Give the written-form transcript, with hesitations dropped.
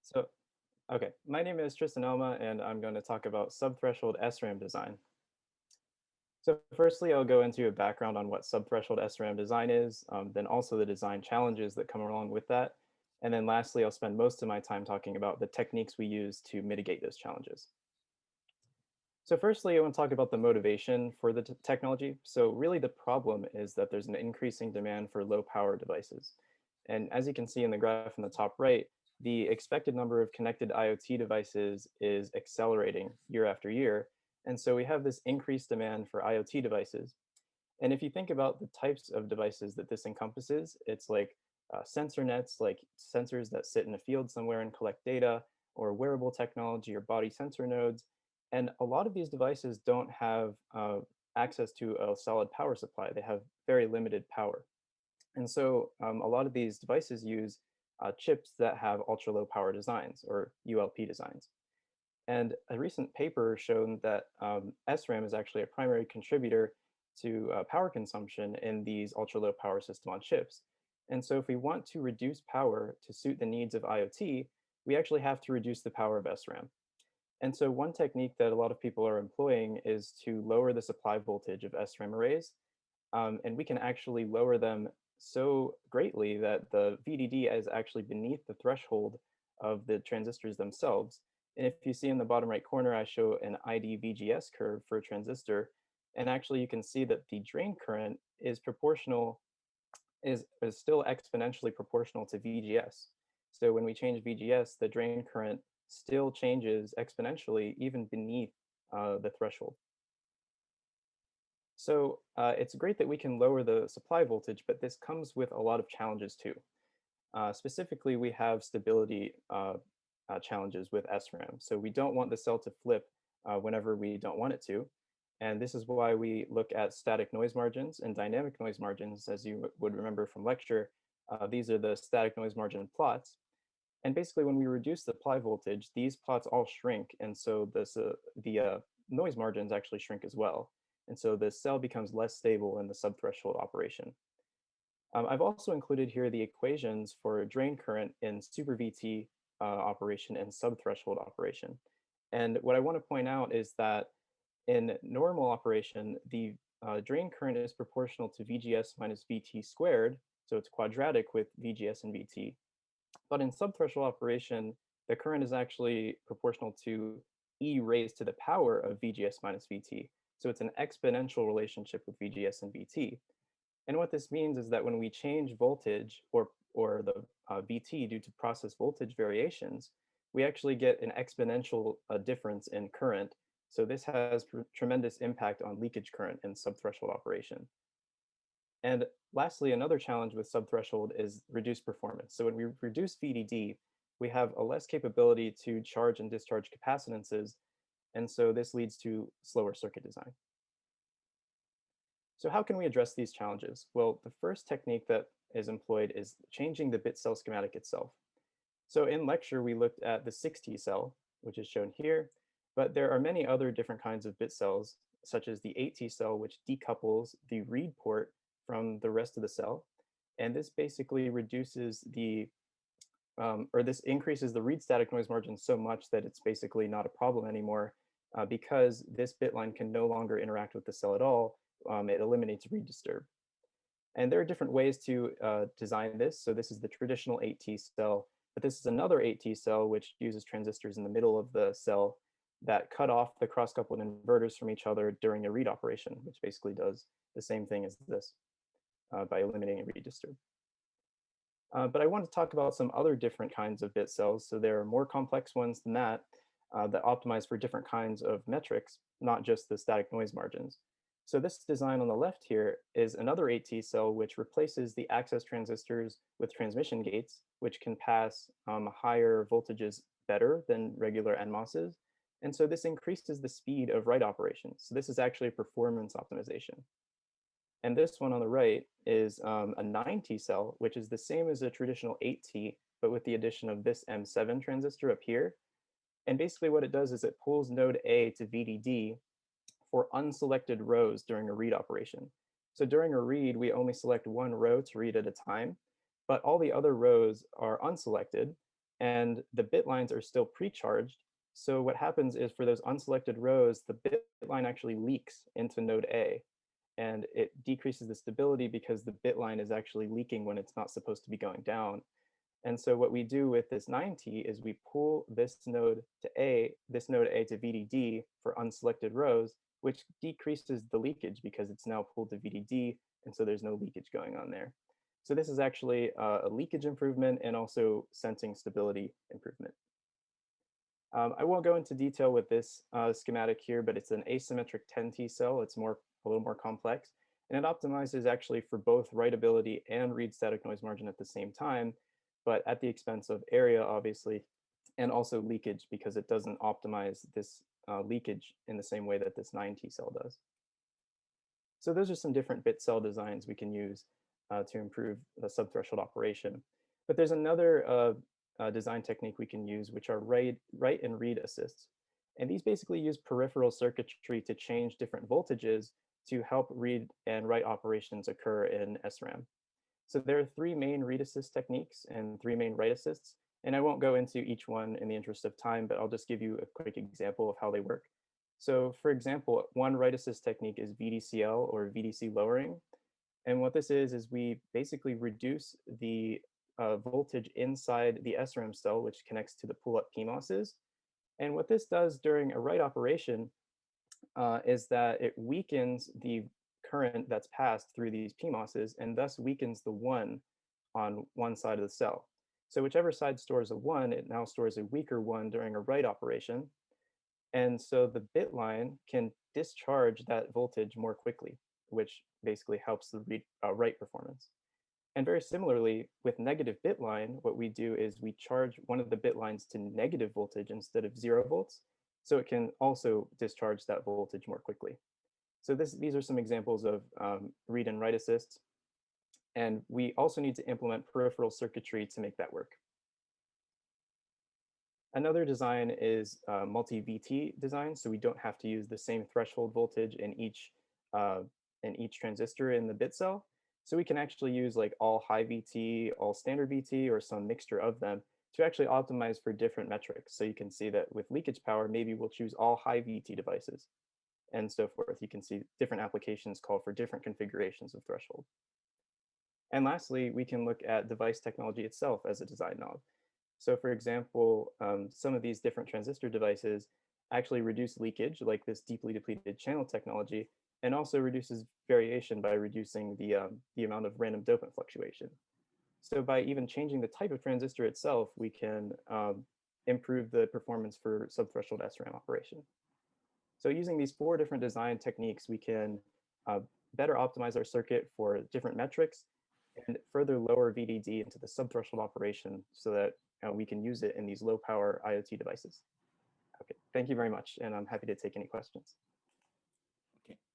So, okay, my name is Tristan Elma, and I'm going to talk about subthreshold SRAM design. So firstly, I'll go into a background on what subthreshold SRAM design is, then also the design challenges that come along with that. And then lastly, I'll spend most of my time talking about the techniques we use to mitigate those challenges. So firstly, I want to talk about the motivation for the technology. So really the problem is that there's an increasing demand for low power devices. And as you can see in the graph in the top right, the expected number of connected IoT devices is accelerating year after year. And so we have this increased demand for IoT devices. And if you think about the types of devices that this encompasses, it's like sensor nets, like sensors that sit in a field somewhere and collect data, or wearable technology or body sensor nodes. And a lot of these devices don't have access to a solid power supply. They have very limited power. And so a lot of these devices use chips that have ultra low power designs or ULP designs. And a recent paper showed that SRAM is actually a primary contributor to power consumption in these ultra low power system on chips. And so if we want to reduce power to suit the needs of IoT, we actually have to reduce the power of SRAM. And so one technique that a lot of people are employing is to lower the supply voltage of SRAM arrays. And we can actually lower them so greatly that the VDD is actually beneath the threshold of the transistors themselves. And if you see in the bottom right corner, I show an ID VGS curve for a transistor. And actually you can see that the drain current is proportional, is still exponentially proportional to VGS. So when we change VGS, the drain current still changes exponentially even beneath the threshold. So it's great that we can lower the supply voltage, but this comes with a lot of challenges too. Specifically, we have stability challenges with SRAM. So we don't want the cell to flip whenever we don't want it to. And this is why we look at static noise margins and dynamic noise margins, as you would remember from lecture. These are the static noise margin plots. And basically, when we reduce the supply voltage, these plots all shrink. And so the noise margins actually shrink as well. And so the cell becomes less stable in the subthreshold operation. I've also included here the equations for drain current in super VT operation and subthreshold operation. And what I want to point out is that in normal operation, the drain current is proportional to VGS minus VT squared. So it's quadratic with VGS and VT. But in subthreshold operation, the current is actually proportional to e raised to the power of VGS minus VT. So it's an exponential relationship with VGS and VT. And what this means is that when we change voltage or the VT due to process voltage variations, we actually get an exponential difference in current. So this has tremendous impact on leakage current in subthreshold operation. And lastly, another challenge with subthreshold is reduced performance. So when we reduce VDD, we have a less capability to charge and discharge capacitances, and so this leads to slower circuit design. So how can we address these challenges? Well, the first technique that is employed is changing the bit cell schematic itself. So in lecture, we looked at the 6T cell, which is shown here, but there are many other different kinds of bit cells, such as the 8T cell, which decouples the read port from the rest of the cell. And this basically reduces or this increases the read static noise margin so much that it's basically not a problem anymore because this bit line can no longer interact with the cell at all. It eliminates read disturb. And there are different ways to design this. So this is the traditional 8T cell, but this is another 8T cell which uses transistors in the middle of the cell that cut off the cross-coupled inverters from each other during a read operation, which basically does the same thing as this by eliminating read disturb. But I want to talk about some other different kinds of bit cells. So there are more complex ones than that that optimize for different kinds of metrics, not just the static noise margins. So this design on the left here is another 8T cell which replaces the access transistors with transmission gates, which can pass higher voltages better than regular NMOSs. And so this increases the speed of write operations. So this is actually a performance optimization. And this one on the right is a 9T cell, which is the same as a traditional 8T, but with the addition of this M7 transistor up here. And basically what it does is it pulls node A to VDD for unselected rows during a read operation. So during a read, we only select one row to read at a time, but all the other rows are unselected. and the bit lines are still pre-charged. So what happens is for those unselected rows, the bit line actually leaks into node A, and it decreases the stability because the bit line is actually leaking when it's not supposed to be going down. And so what we do with this 9T is we pull this node A to VDD for unselected rows, which decreases the leakage because it's now pulled to VDD, and so there's no leakage going on there. So this is actually a leakage improvement and also sensing stability improvement. I won't go into detail with this schematic here, but it's an asymmetric 10T cell. It's a little more complex, and it optimizes actually for both writability and read static noise margin at the same time, but at the expense of area, obviously, and also leakage because it doesn't optimize this leakage in the same way that this 9T cell does. So those are some different bit cell designs we can use to improve the subthreshold operation. But there's another design technique we can use, which are write and read assists. And these basically use peripheral circuitry to change different voltages to help read and write operations occur in SRAM. So there are three main read assist techniques and three main write assists. And I won't go into each one in the interest of time, but I'll just give you a quick example of how they work. So for example, one write assist technique is VDCL or VDC lowering. And what this is we basically reduce the voltage inside the SRAM cell, which connects to the pull-up PMOSs. And what this does during a write operation is that it weakens the current that's passed through these PMOSs and thus weakens the one on one side of the cell. So whichever side stores a one, it now stores a weaker one during a write operation. And so the bit line can discharge that voltage more quickly, which basically helps the write performance. And very similarly, with negative bit line, what we do is we charge one of the bit lines to negative voltage instead of 0 volts, so it can also discharge that voltage more quickly. So these are some examples of read and write assists. And we also need to implement peripheral circuitry to make that work. Another design is multi-VT design, so we don't have to use the same threshold voltage uh, in each transistor in the bit cell. So we can actually use like all high VT, all standard VT, or some mixture of them to actually optimize for different metrics. So you can see that with leakage power, maybe we'll choose all high VT devices and so forth. You can see different applications call for different configurations of threshold. And lastly, we can look at device technology itself as a design knob. So for example, some of these different transistor devices actually reduce leakage, like this deeply depleted channel technology, and also reduces variation by reducing the amount of random dopant fluctuation. So by even changing the type of transistor itself, we can improve the performance for subthreshold SRAM operation. So using these four different design techniques, we can better optimize our circuit for different metrics and further lower VDD into the subthreshold operation so that we can use it in these low power IoT devices. Okay, thank you very much, and I'm happy to take any questions.